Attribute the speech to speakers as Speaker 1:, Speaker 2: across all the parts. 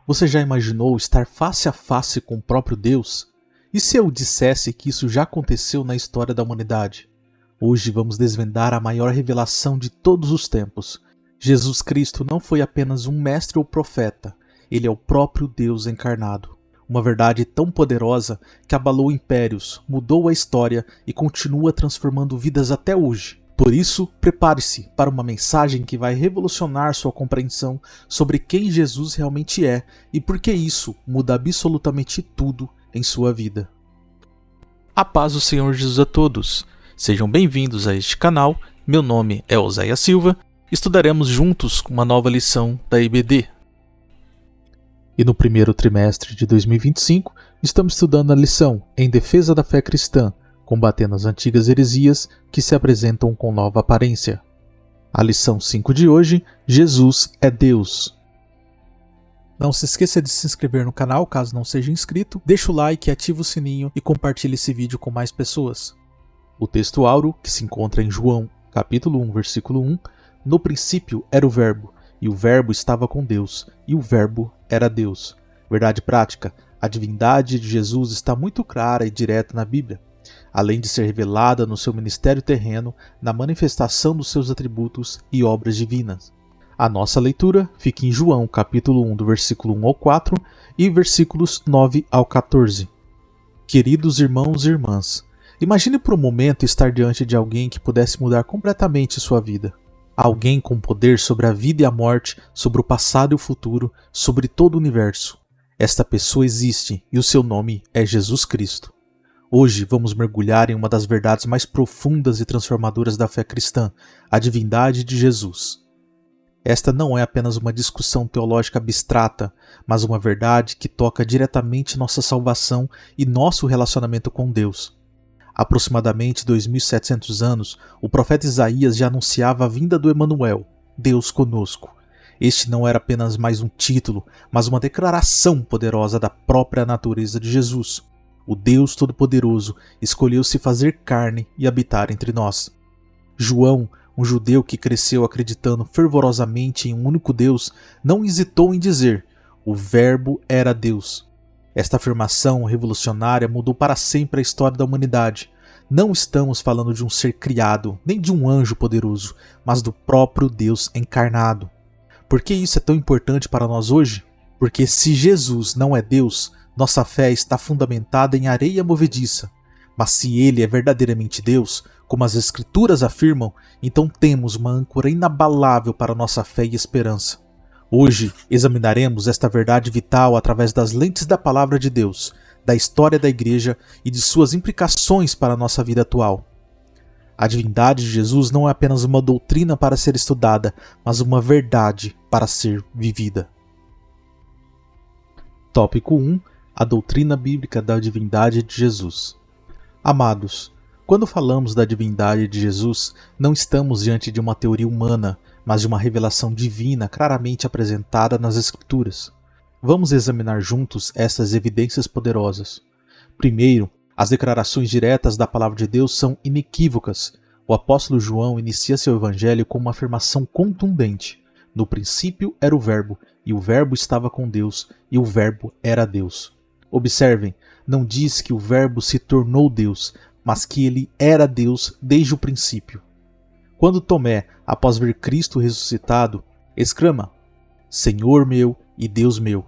Speaker 1: Você já imaginou estar face a face com o próprio Deus? E se eu dissesse que isso já aconteceu na história da humanidade? Hoje vamos desvendar a maior revelação de todos os tempos. Jesus Cristo não foi apenas um mestre ou profeta, ele é o próprio Deus encarnado. Uma verdade tão poderosa que abalou impérios, mudou a história e continua transformando vidas até hoje. Por isso, prepare-se para uma mensagem que vai revolucionar sua compreensão sobre quem Jesus realmente é e por que isso muda absolutamente tudo em sua vida. A paz do Senhor Jesus a todos. Sejam bem-vindos a este canal. Meu nome é Oséias Silva. Estudaremos juntos uma nova lição da IBD. E no primeiro trimestre de 2025, estamos estudando a lição Em Defesa da Fé Cristã, combatendo as antigas heresias que se apresentam com nova aparência. A lição 5 de hoje, Jesus é Deus. Não se esqueça de se inscrever no canal caso não seja inscrito, deixa o like, ativa o sininho e compartilhe esse vídeo com mais pessoas. O texto áureo, que se encontra em João, capítulo 1, versículo 1, no princípio era o Verbo, e o Verbo estava com Deus, e o Verbo era Deus. Verdade prática, a divindade de Jesus está muito clara e direta na Bíblia, além de ser revelada no seu ministério terreno, na manifestação dos seus atributos e obras divinas. A nossa leitura fica em João, capítulo 1, do versículo 1 ao 4 e versículos 9 ao 14. Queridos irmãos e irmãs, imagine por um momento estar diante de alguém que pudesse mudar completamente sua vida. Alguém com poder sobre a vida e a morte, sobre o passado e o futuro, sobre todo o universo. Esta pessoa existe e o seu nome é Jesus Cristo. Hoje vamos mergulhar em uma das verdades mais profundas e transformadoras da fé cristã, a divindade de Jesus. Esta não é apenas uma discussão teológica abstrata, mas uma verdade que toca diretamente nossa salvação e nosso relacionamento com Deus. Há aproximadamente 2.700 anos, o profeta Isaías já anunciava a vinda do Emanuel, Deus conosco. Este não era apenas mais um título, mas uma declaração poderosa da própria natureza de Jesus. O Deus Todo-Poderoso escolheu se fazer carne e habitar entre nós. João, um judeu que cresceu acreditando fervorosamente em um único Deus, não hesitou em dizer: o Verbo era Deus. Esta afirmação revolucionária mudou para sempre a história da humanidade. Não estamos falando de um ser criado, nem de um anjo poderoso, mas do próprio Deus encarnado. Por que isso é tão importante para nós hoje? Porque se Jesus não é Deus, nossa fé está fundamentada em areia movediça. Mas se ele é verdadeiramente Deus, como as Escrituras afirmam, então temos uma âncora inabalável para nossa fé e esperança. Hoje examinaremos esta verdade vital através das lentes da Palavra de Deus, da história da Igreja e de suas implicações para a nossa vida atual. A divindade de Jesus não é apenas uma doutrina para ser estudada, mas uma verdade para ser vivida. Tópico 1. A doutrina bíblica da divindade de Jesus. Amados, quando falamos da divindade de Jesus, não estamos diante de uma teoria humana, mas de uma revelação divina claramente apresentada nas Escrituras. Vamos examinar juntos essas evidências poderosas. Primeiro, as declarações diretas da Palavra de Deus são inequívocas. O apóstolo João inicia seu evangelho com uma afirmação contundente. No princípio era o Verbo, e o Verbo estava com Deus, e o Verbo era Deus. Observem, não diz que o Verbo se tornou Deus, mas que ele era Deus desde o princípio. Quando Tomé, após ver Cristo ressuscitado, exclama: Senhor meu e Deus meu.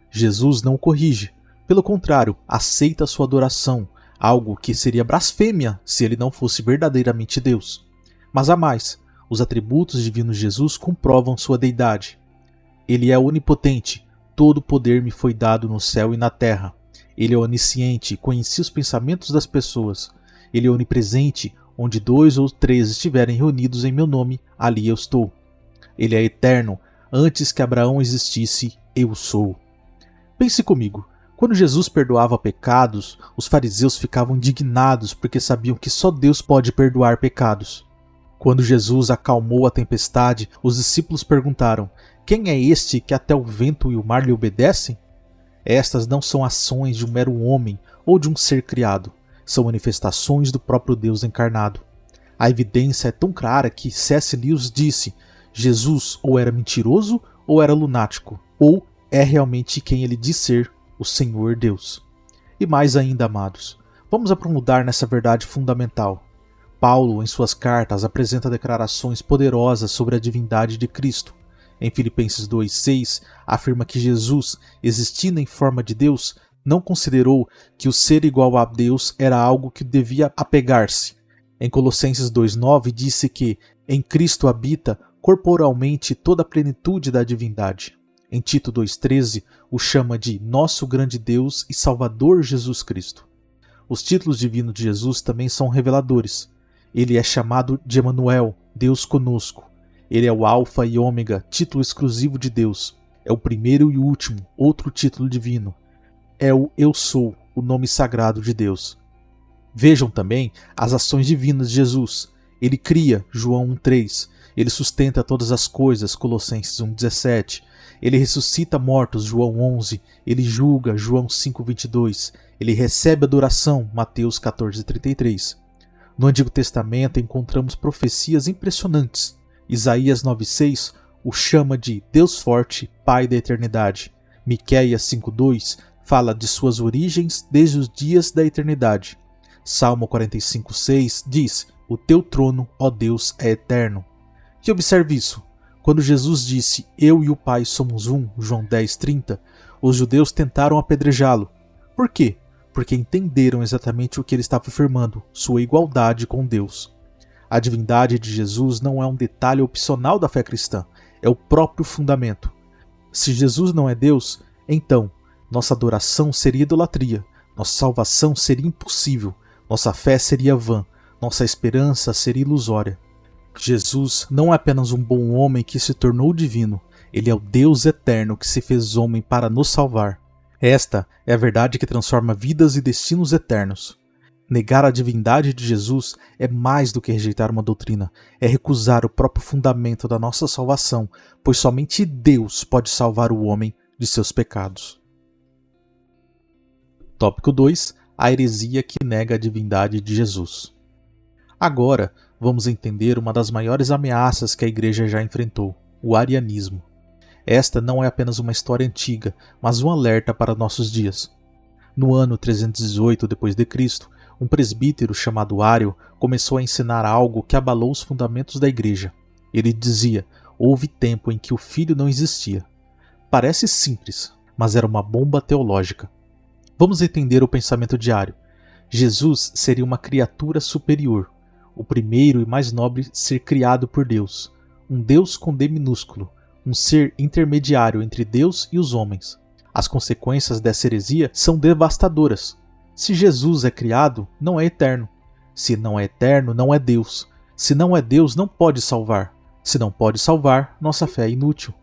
Speaker 1: Jesus não o corrige, pelo contrário, aceita sua adoração, algo que seria blasfêmia se ele não fosse verdadeiramente Deus. Mas há mais, os atributos divinos de Jesus comprovam sua deidade. Ele é onipotente, todo poder me foi dado no céu e na terra. Ele é onisciente, conhecia os pensamentos das pessoas. Ele é onipresente, onde 2 ou 3 estiverem reunidos em meu nome, ali eu estou. Ele é eterno, antes que Abraão existisse, eu sou. Pense comigo, quando Jesus perdoava pecados, os fariseus ficavam indignados porque sabiam que só Deus pode perdoar pecados. Quando Jesus acalmou a tempestade, os discípulos perguntaram: quem é este que até o vento e o mar lhe obedecem? Estas não são ações de um mero homem ou de um ser criado, são manifestações do próprio Deus encarnado. A evidência é tão clara que C.S. Lewis disse: Jesus ou era mentiroso ou era lunático, ou é realmente quem ele diz ser, o Senhor Deus. E mais ainda, amados, vamos aprofundar nessa verdade fundamental. Paulo, em suas cartas, apresenta declarações poderosas sobre a divindade de Cristo. Em Filipenses 2,6, afirma que Jesus, existindo em forma de Deus, não considerou que o ser igual a Deus era algo que devia apegar-se. Em Colossenses 2,9, disse que em Cristo habita corporalmente toda a plenitude da divindade. Em Tito 2,13, o chama de Nosso grande Deus e Salvador Jesus Cristo. Os títulos divinos de Jesus também são reveladores. Ele é chamado de Emanuel, Deus conosco. Ele é o Alfa e Ômega, título exclusivo de Deus. É o primeiro e o último, outro título divino. É o Eu Sou, o nome sagrado de Deus. Vejam também as ações divinas de Jesus. Ele cria, João 1,3. Ele sustenta todas as coisas, Colossenses 1,17. Ele ressuscita mortos, João 11. Ele julga, João 5,22. Ele recebe adoração, Mateus 14,33. No Antigo Testamento encontramos profecias impressionantes. Isaías 9,6 o chama de Deus forte, Pai da eternidade. Miqueias 5,2 fala de suas origens desde os dias da eternidade. Salmo 45,6 diz: O teu trono, ó Deus, é eterno. E observe isso. Quando Jesus disse, eu e o Pai somos um, João 10,30, os judeus tentaram apedrejá-lo. Por quê? Porque entenderam exatamente o que ele estava afirmando, sua igualdade com Deus. A divindade de Jesus não é um detalhe opcional da fé cristã, é o próprio fundamento. Se Jesus não é Deus, então nossa adoração seria idolatria, nossa salvação seria impossível, nossa fé seria vã, nossa esperança seria ilusória. Jesus não é apenas um bom homem que se tornou divino, ele é o Deus eterno que se fez homem para nos salvar. Esta é a verdade que transforma vidas e destinos eternos. Negar a divindade de Jesus é mais do que rejeitar uma doutrina, é recusar o próprio fundamento da nossa salvação, pois somente Deus pode salvar o homem de seus pecados. Tópico 2. A heresia que nega a divindade de Jesus. Agora, vamos entender uma das maiores ameaças que a Igreja já enfrentou, o arianismo. Esta não é apenas uma história antiga, mas um alerta para nossos dias. No ano 318 d.C., um presbítero chamado Ário começou a ensinar algo que abalou os fundamentos da Igreja. Ele dizia: houve tempo em que o Filho não existia. Parece simples, mas era uma bomba teológica. Vamos entender o pensamento de Ário. Jesus seria uma criatura superior, o primeiro e mais nobre ser criado por Deus, um Deus com D minúsculo, um ser intermediário entre Deus e os homens. As consequências dessa heresia são devastadoras. Se Jesus é criado, não é eterno. Se não é eterno, não é Deus. Se não é Deus, não pode salvar. Se não pode salvar, nossa fé é inútil.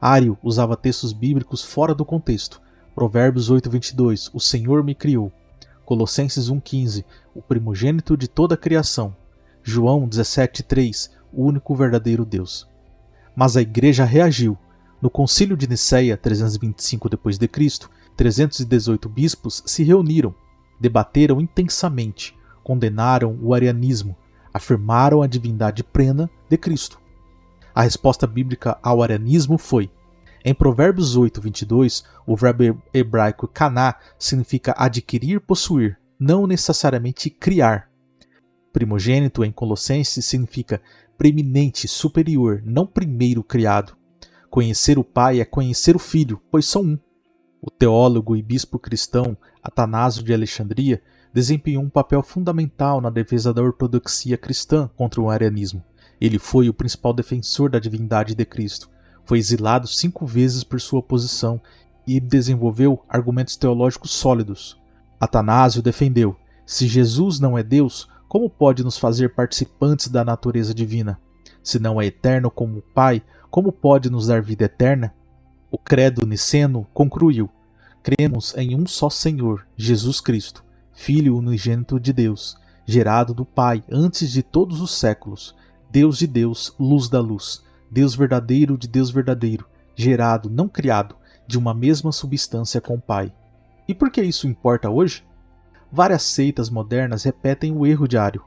Speaker 1: Ário usava textos bíblicos fora do contexto. Provérbios 8,22, o Senhor me criou. Colossenses 1,15, o primogênito de toda a criação. João 17,3, o único verdadeiro Deus. Mas a Igreja reagiu. No Concílio de Niceia, 325 d.C., 318 bispos se reuniram, debateram intensamente, condenaram o arianismo, afirmaram a divindade plena de Cristo. A resposta bíblica ao arianismo foi: em Provérbios 8,22, o verbo hebraico kaná significa adquirir, possuir, não necessariamente criar. Primogênito em Colossenses significa preeminente, superior, não primeiro criado. Conhecer o Pai é conhecer o Filho, pois são um. O teólogo e bispo cristão Atanásio de Alexandria desempenhou um papel fundamental na defesa da ortodoxia cristã contra o arianismo. Ele foi o principal defensor da divindade de Cristo. Foi exilado 5 vezes por sua posição e desenvolveu argumentos teológicos sólidos. Atanásio defendeu: se Jesus não é Deus, como pode nos fazer participantes da natureza divina? Se não é eterno como o Pai, como pode nos dar vida eterna? O credo niceno concluiu: cremos em um só Senhor, Jesus Cristo, Filho unigênito de Deus, gerado do Pai antes de todos os séculos, Deus de Deus, luz da luz, Deus verdadeiro de Deus verdadeiro, gerado, não criado, de uma mesma substância com o Pai. E por que isso importa hoje? Várias seitas modernas repetem o erro de Ário.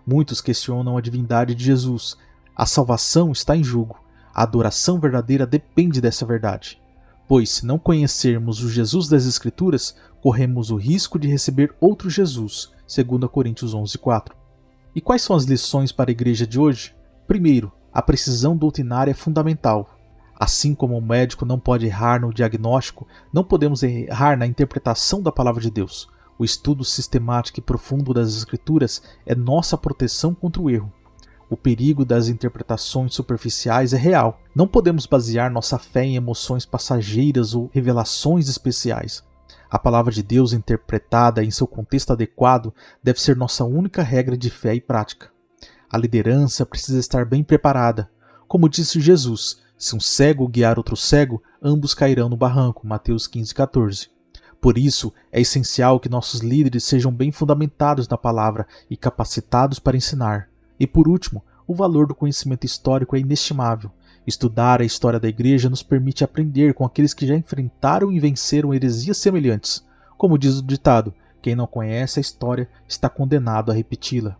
Speaker 1: Muitos questionam a divindade de Jesus. A salvação está em jogo. A adoração verdadeira depende dessa verdade. Pois, se não conhecermos o Jesus das Escrituras, corremos o risco de receber outro Jesus, 2 Coríntios 11:4. E quais são as lições para a igreja de hoje? Primeiro, a precisão doutrinária é fundamental. Assim como o médico não pode errar no diagnóstico, não podemos errar na interpretação da palavra de Deus. O estudo sistemático e profundo das Escrituras é nossa proteção contra o erro. O perigo das interpretações superficiais é real. Não podemos basear nossa fé em emoções passageiras ou revelações especiais. A palavra de Deus interpretada em seu contexto adequado deve ser nossa única regra de fé e prática. A liderança precisa estar bem preparada. Como disse Jesus, se um cego guiar outro cego, ambos cairão no barranco. Mateus 15:14. Por isso, é essencial que nossos líderes sejam bem fundamentados na palavra e capacitados para ensinar. E por último, o valor do conhecimento histórico é inestimável. Estudar a história da igreja nos permite aprender com aqueles que já enfrentaram e venceram heresias semelhantes. Como diz o ditado, quem não conhece a história está condenado a repeti-la.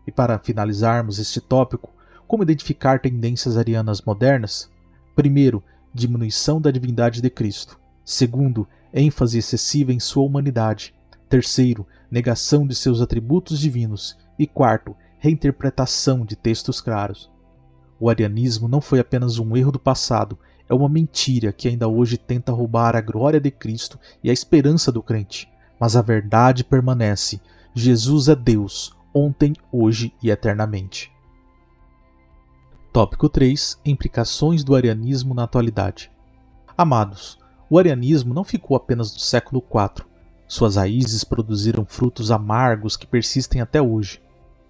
Speaker 1: E para finalizarmos este tópico, como identificar tendências arianas modernas? Primeiro, diminuição da divindade de Cristo. Segundo, ênfase excessiva em sua humanidade. Terceiro, negação de seus atributos divinos. E quarto, reinterpretação de textos claros. O arianismo não foi apenas um erro do passado, é uma mentira que ainda hoje tenta roubar a glória de Cristo e a esperança do crente. Mas a verdade permanece. Jesus é Deus, ontem, hoje e eternamente. Tópico 3. Implicações do arianismo na atualidade. Amados, o arianismo não ficou apenas no século IV. Suas raízes produziram frutos amargos que persistem até hoje.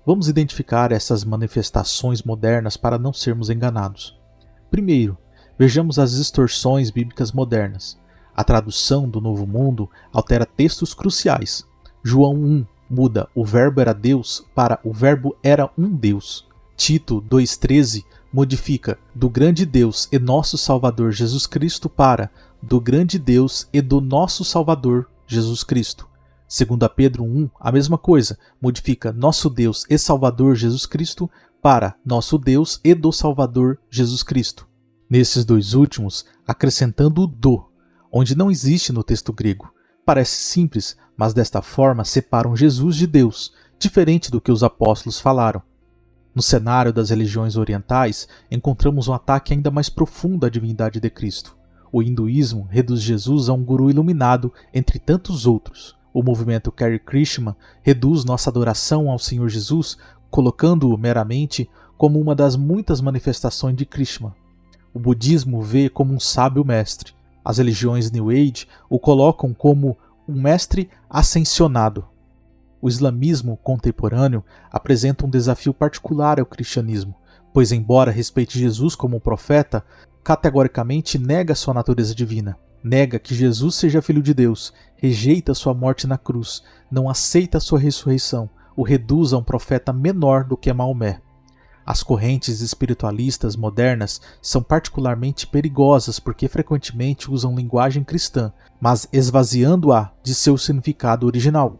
Speaker 1: Vamos identificar essas manifestações modernas para não sermos enganados. Primeiro, vejamos as distorções bíblicas modernas. A tradução do Novo Mundo altera textos cruciais. João 1 muda o verbo era Deus para o verbo era um Deus. Tito 2,13 modifica do grande Deus e nosso Salvador Jesus Cristo para do grande Deus e do nosso Salvador Jesus Cristo. 2 Pedro 1, a mesma coisa, modifica nosso Deus e Salvador Jesus Cristo para nosso Deus e do Salvador Jesus Cristo. Nesses dois últimos, acrescentando o do, onde não existe no texto grego. Parece simples, mas desta forma separam Jesus de Deus, diferente do que os apóstolos falaram. No cenário das religiões orientais, encontramos um ataque ainda mais profundo à divindade de Cristo. O hinduísmo reduz Jesus a um guru iluminado entre tantos outros. O movimento Hare Krishna reduz nossa adoração ao Senhor Jesus, colocando-o meramente como uma das muitas manifestações de Krishna. O budismo o vê como um sábio mestre. As religiões New Age o colocam como um mestre ascensionado. O islamismo contemporâneo apresenta um desafio particular ao cristianismo, pois, embora respeite Jesus como profeta, categoricamente nega sua natureza divina. Nega que Jesus seja filho de Deus, rejeita sua morte na cruz, não aceita sua ressurreição, o reduz a um profeta menor do que Maomé. As correntes espiritualistas modernas são particularmente perigosas porque frequentemente usam linguagem cristã, mas esvaziando-a de seu significado original.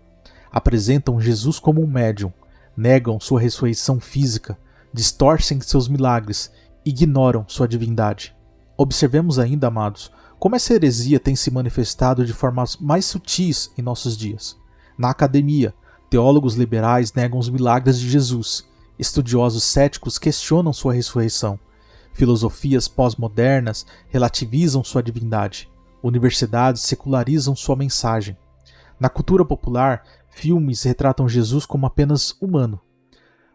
Speaker 1: Apresentam Jesus como um médium, negam sua ressurreição física, distorcem seus milagres, ignoram sua divindade. Observemos ainda, amados, como essa heresia tem se manifestado de formas mais sutis em nossos dias. Na academia, teólogos liberais negam os milagres de Jesus, estudiosos céticos questionam sua ressurreição, filosofias pós-modernas relativizam sua divindade, universidades secularizam sua mensagem. Na cultura popular, filmes retratam Jesus como apenas humano.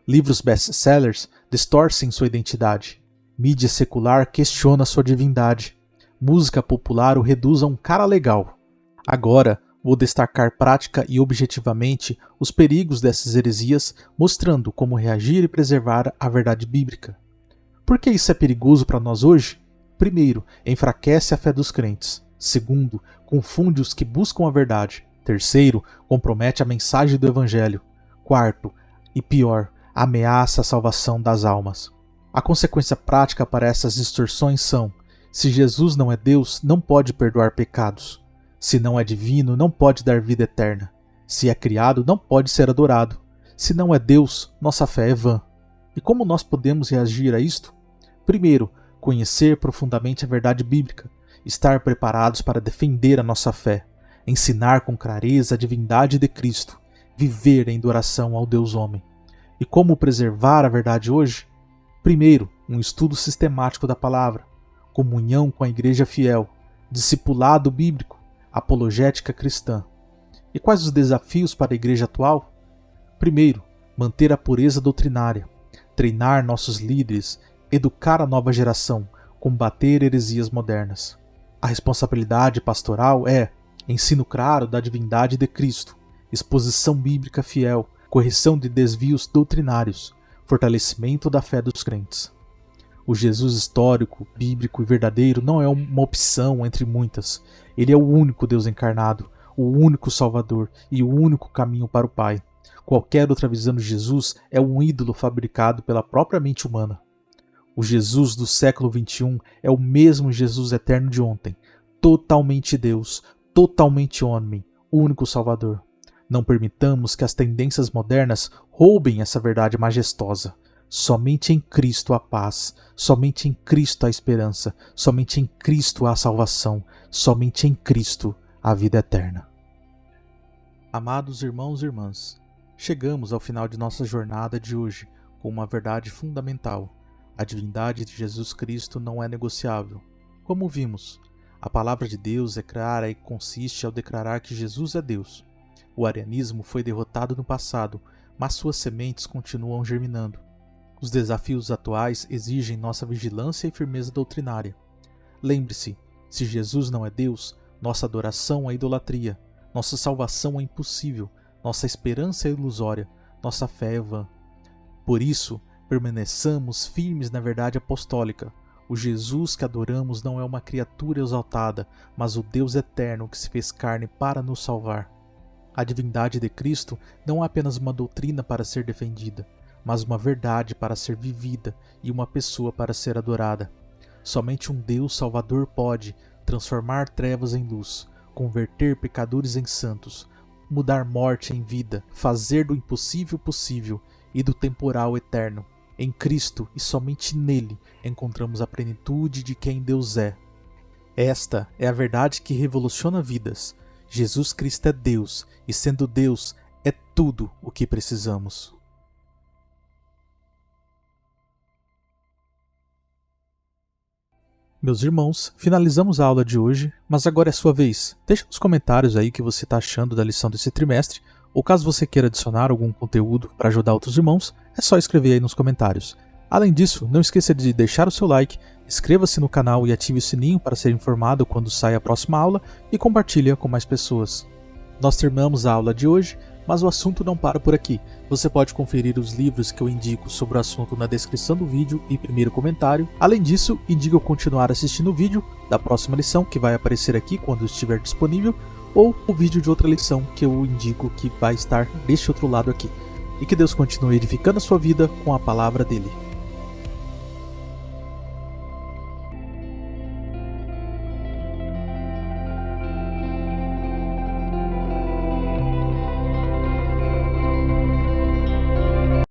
Speaker 1: Livros best-sellers distorcem sua identidade. Mídia secular questiona sua divindade. Música popular o reduz a um cara legal. Agora, vou destacar prática e objetivamente os perigos dessas heresias, mostrando como reagir e preservar a verdade bíblica. Por que isso é perigoso para nós hoje? Primeiro, enfraquece a fé dos crentes. Segundo, confunde os que buscam a verdade. Terceiro, compromete a mensagem do Evangelho. Quarto, e pior, ameaça a salvação das almas. A consequência prática para essas distorções são: se Jesus não é Deus, não pode perdoar pecados. Se não é divino, não pode dar vida eterna. Se é criado, não pode ser adorado. Se não é Deus, nossa fé é vã. E como nós podemos reagir a isto? Primeiro, conhecer profundamente a verdade bíblica. estar preparados para defender a nossa fé, ensinar com clareza a divindade de Cristo, viver em adoração ao Deus homem. E como preservar a verdade hoje? Primeiro, um estudo sistemático da palavra, comunhão com a igreja fiel, discipulado bíblico, apologética cristã. E quais os desafios para a igreja atual? Primeiro, manter a pureza doutrinária, treinar nossos líderes, educar a nova geração, combater heresias modernas. A responsabilidade pastoral é ensino claro da divindade de Cristo, exposição bíblica fiel, correção de desvios doutrinários, fortalecimento da fé dos crentes. O Jesus histórico, bíblico e verdadeiro não é uma opção entre muitas. Ele é o único Deus encarnado, o único Salvador e o único caminho para o Pai. Qualquer outra visão de Jesus é um ídolo fabricado pela própria mente humana. O Jesus do século XXI é o mesmo Jesus eterno de ontem, totalmente Deus, totalmente homem, único Salvador. Não permitamos que as tendências modernas roubem essa verdade majestosa. Somente em Cristo há paz, somente em Cristo há esperança, somente em Cristo há salvação, somente em Cristo há vida eterna. Amados irmãos e irmãs, chegamos ao final de nossa jornada de hoje com uma verdade fundamental. A divindade de Jesus Cristo não é negociável. Como vimos, a palavra de Deus é clara e consiste ao declarar que Jesus é Deus. O arianismo foi derrotado no passado, mas suas sementes continuam germinando. Os desafios atuais exigem nossa vigilância e firmeza doutrinária. Lembre-se, se Jesus não é Deus, nossa adoração é idolatria, nossa salvação é impossível, nossa esperança é ilusória, nossa fé é vã. Por isso, permaneçamos firmes na verdade apostólica. O Jesus que adoramos não é uma criatura exaltada, mas o Deus eterno que se fez carne para nos salvar. A divindade de Cristo não é apenas uma doutrina para ser defendida, mas uma verdade para ser vivida e uma pessoa para ser adorada. Somente um Deus Salvador pode transformar trevas em luz, converter pecadores em santos, mudar morte em vida, fazer do impossível possível e do temporal eterno. Em Cristo e somente nele encontramos a plenitude de quem Deus é. Esta é a verdade que revoluciona vidas. Jesus Cristo é Deus e, sendo Deus, é tudo o que precisamos. Meus irmãos, finalizamos a aula de hoje, mas agora é sua vez. Deixe nos comentários aí o que você está achando da lição desse trimestre, ou caso você queira adicionar algum conteúdo para ajudar outros irmãos, é só escrever aí nos comentários. Além disso, não esqueça de deixar o seu like, inscreva-se no canal e ative o sininho para ser informado quando sai a próxima aula e compartilhe com mais pessoas. Nós terminamos a aula de hoje, mas o assunto não para por aqui. Você pode conferir os livros que eu indico sobre o assunto na descrição do vídeo e primeiro comentário. Além disso, indico continuar assistindo o vídeo da próxima lição que vai aparecer aqui quando estiver disponível, ou o vídeo de outra lição que eu indico que vai estar deste outro lado aqui. E que Deus continue edificando a sua vida com a palavra dele.